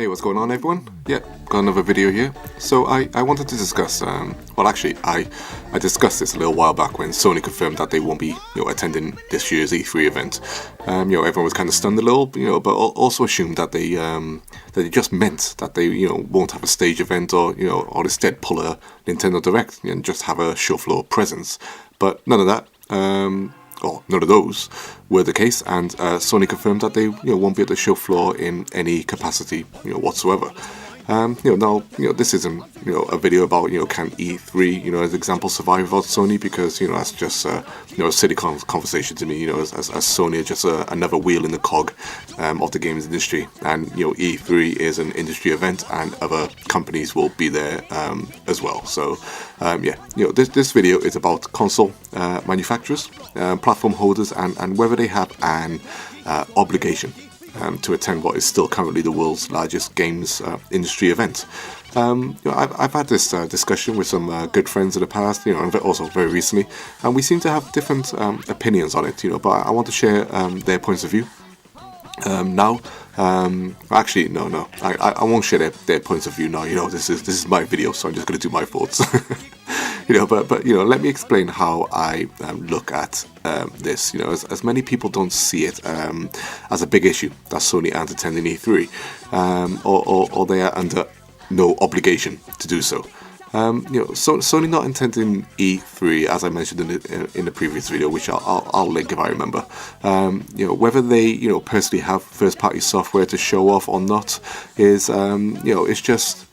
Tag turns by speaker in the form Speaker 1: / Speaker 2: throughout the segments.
Speaker 1: Hey, what's going on, everyone? Yeah, got another video here. So I wanted to discuss, well actually I discussed this a little while back when Sony confirmed that they won't be, attending this year's E3 event. Everyone was kind of stunned a little, but also assumed that they just meant that they, won't have a stage event or instead pull a Nintendo Direct and just have a show floor presence. But none of that. None of those were the case, and Sony confirmed that they won't be at the show floor in any capacity whatsoever. This isn't a video about can E3 as example survive without Sony, because that's just a silly conversation to me. As Sony is just another wheel in the cog of the games industry, and E3 is an industry event, and other companies will be there as well. So this video is about console manufacturers, platform holders, and whether they have an obligation to attend what is still currently the world's largest games industry event. I've had this discussion with some good friends in the past, and also very recently, and we seem to have different opinions on it, but I want to share their points of view now. Actually, no, I won't share their points of view now. This is my video, so I'm just going to do my thoughts. But let me explain how I look at this. As many people don't see it as a big issue that Sony aren't attending E3, or they are under no obligation to do so. So Sony not attending E3, as I mentioned in the previous video, which I'll link if I remember. Whether they personally have first-party software to show off or not is it's just.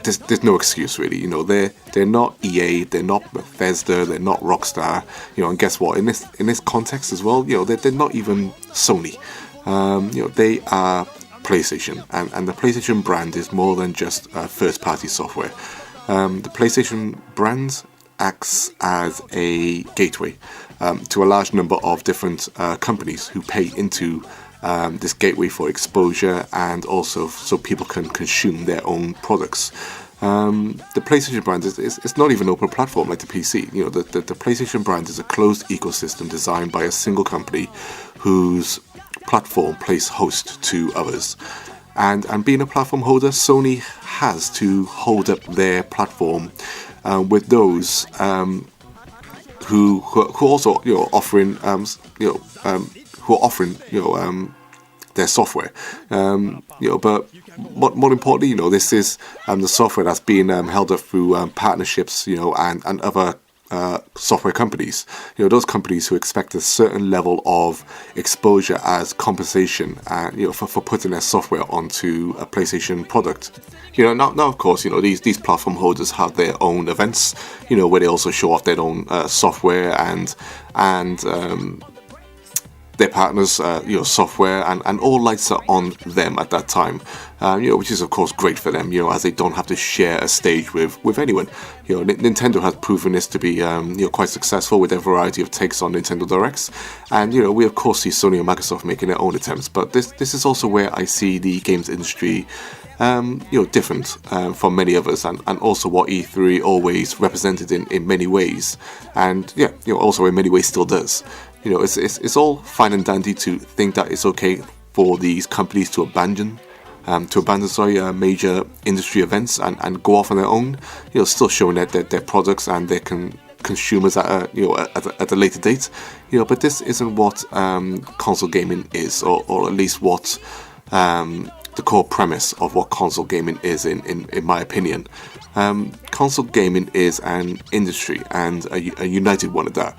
Speaker 1: There's no excuse really. They're not EA, they're not Bethesda, they're not Rockstar. And guess what? In this context as well, they're not even Sony. They are PlayStation, and the PlayStation brand is more than just first-party software. The PlayStation brand acts as a gateway to a large number of different companies who pay into this gateway for exposure, and also so people can consume their own products. The PlayStation brand is not even an open platform like the PC. The PlayStation brand is a closed ecosystem designed by a single company whose platform plays host to others. And being a platform holder, Sony has to hold up their platform with those who also offering who are offering their software, but more importantly, this is the software that's being held up through partnerships, and other software companies, those companies who expect a certain level of exposure as compensation, for putting their software onto a PlayStation product. Now of course, these platform holders have their own events, where they also show off their own software and their partners, software, and all lights are on them at that time, which is of course great for them, as they don't have to share a stage with anyone. Nintendo has proven this to be, quite successful with their variety of takes on Nintendo Directs, and we of course see Sony and Microsoft making their own attempts. But this is also where I see the games industry, different from many others, and also what E3 always represented in many ways, and also in many ways still does. It's all fine and dandy to think that it's okay for these companies to abandon major industry events and go off on their own, still showing their products and their consumers at a later date, but this isn't what console gaming is, or at least what the core premise of what console gaming is, in my opinion. Console gaming is an industry, and a united one at that,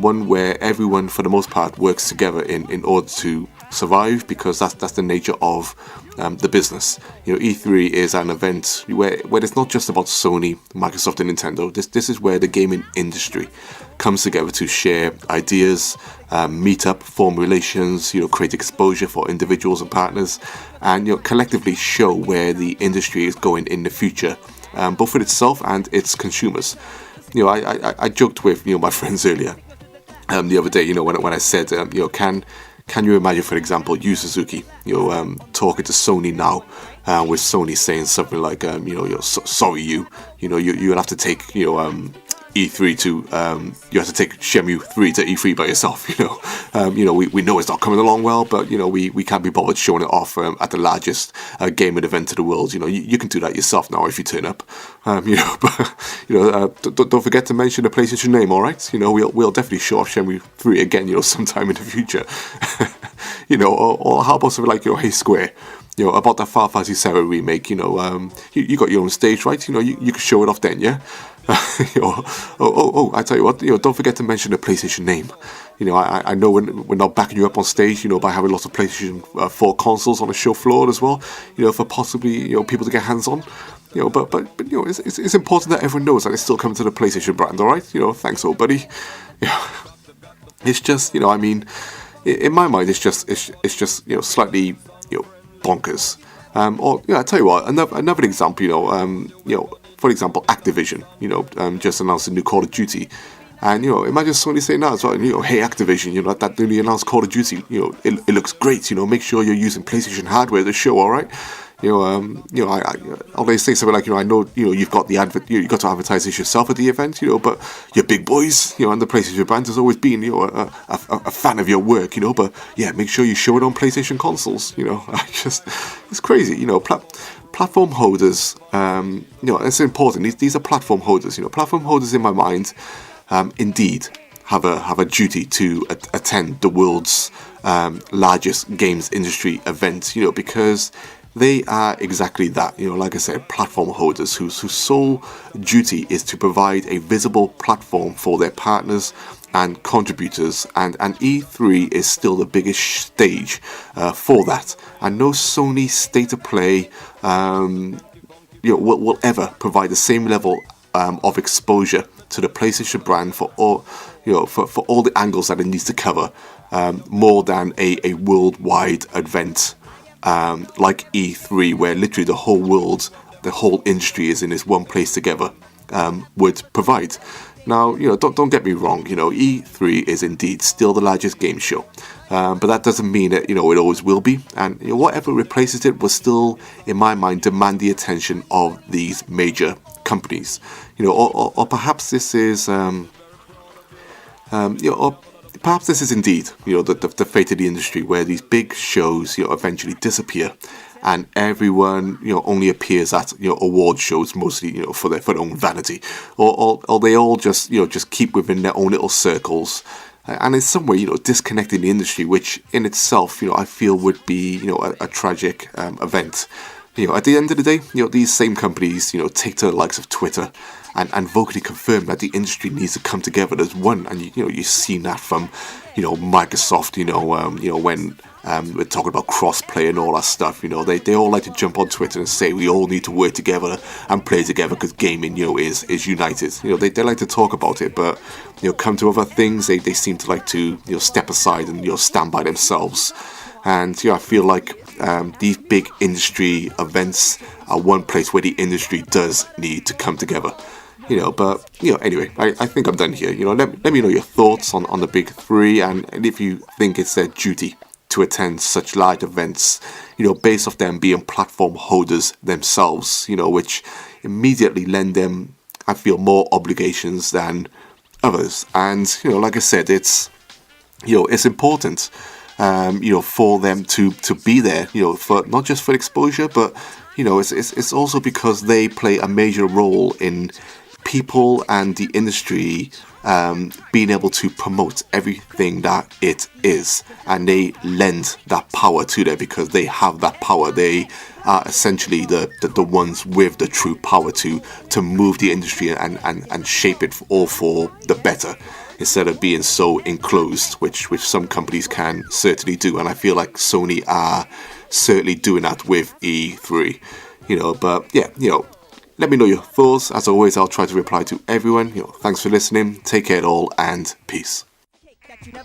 Speaker 1: one where everyone for the most part works together in order to survive, because that's the nature of the business. E3 is an event where it's not just about Sony, Microsoft, and Nintendo. This is where the gaming industry comes together to share ideas, meet up, form relations, create exposure for individuals and partners, and collectively show where the industry is going in the future, both with itself and its consumers. I joked with my friends earlier the other day, when I said, can you imagine, for example, Yu Suzuki, talking to Sony now, with Sony saying something like, sorry, you'll have to take, E3 to you have to take Shenmue 3 to E3 by yourself. We know it's not coming along well, but we can't be bothered showing it off at the largest gaming event in the world. You can do that yourself now if you turn up. But don't forget to mention the PlayStation name. All right, we'll definitely show off Shenmue 3 again. Sometime in the future. Or how about something like Hey Square. About that Final Fantasy 7 remake, you got your own stage, right? You could show it off then, yeah? I tell you what, don't forget to mention the PlayStation name. I know we're not backing you up on stage, by having lots of PlayStation 4 consoles on the show floor as well, for possibly, people to get hands on. But it's important that everyone knows that it's still coming to the PlayStation brand, alright? Thanks, old buddy. It's just, in my mind, it's just slightly, bonkers. I tell you what, another example, for example, Activision, just announced a new Call of Duty. And, imagine Sony saying that as well, hey Activision, that newly announced Call of Duty, it looks great, make sure you're using PlayStation hardware to show, alright? I'll say something like, I know, you've got you got to advertise this yourself at the event, but you're big boys, and the PlayStation brand has always been, a fan of your work, but yeah, make sure you show it on PlayStation consoles, it's crazy, platform holders, it's important. These are platform holders, platform holders in my mind, indeed have a duty to attend the world's largest games industry event, because they are exactly that, like I said, platform holders whose sole duty is to provide a visible platform for their partners and contributors, and E3 is still the biggest stage for that. And no Sony state of play will ever provide the same level of exposure to the PlayStation brand for all for all the angles that it needs to cover, more than a worldwide event like E3, where literally the whole world, the whole industry is in this one place together, would provide. Now, don't get me wrong, E3 is indeed still the largest game show, but that doesn't mean that, it always will be, and whatever replaces it will still, in my mind, demand the attention of these major companies, or perhaps this is, or perhaps this is indeed, the fate of the industry, where these big shows, eventually disappear, and everyone, only appears at, award shows, mostly, for their own vanity, or they all just keep within their own little circles, and in some way, disconnecting the industry, which in itself, I feel would be, a tragic event. At the end of the day, these same companies, take to the likes of Twitter and vocally confirm that the industry needs to come together as one. And you've seen that from, Microsoft, when we're talking about cross-play and all that stuff, they all like to jump on Twitter and say we all need to work together and play together because gaming, is united. They like to talk about it, but, come to other things, they seem to like to, step aside and, stand by themselves. And, I feel like these big industry events are one place where the industry does need to come together. But, anyway, I think I'm done here. Let me know your thoughts on the big three, and if you think it's their duty to attend such large events, based off them being platform holders themselves, which immediately lend them, I feel, more obligations than others. And, like I said, it's important, for them to be there, for not just for exposure, but, it's also because they play a major role in people and the industry being able to promote everything that it is, and they lend that power to them because they have that power. They are essentially the ones with the true power to move the industry and shape it all for the better, instead of being so enclosed, which some companies can certainly do. And I feel like Sony are certainly doing that with E3, but yeah, let me know your thoughts. As always, I'll try to reply to everyone. Thanks for listening. Take care all, and peace.
Speaker 2: Heat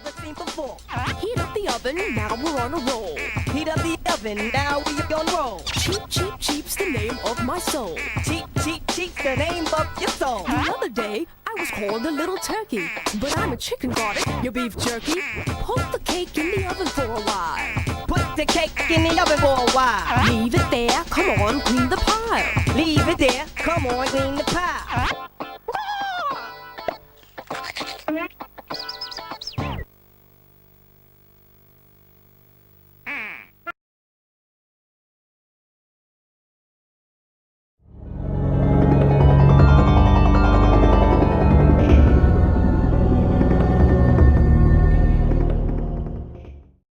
Speaker 2: up the oven, now we're on a roll. Heat up the oven, now we're on a roll. Cheap, cheap, cheap's the name of my soul. Cheap, cheap, cheap's the name of your soul. The other day, I was called a little turkey, but I'm a chicken garlic, your beef jerky. Put the cake in the oven for a while. Put the cake in the oven for a while. Leave it there, come on, clean the pile. Leave it there, come on, clean the pile.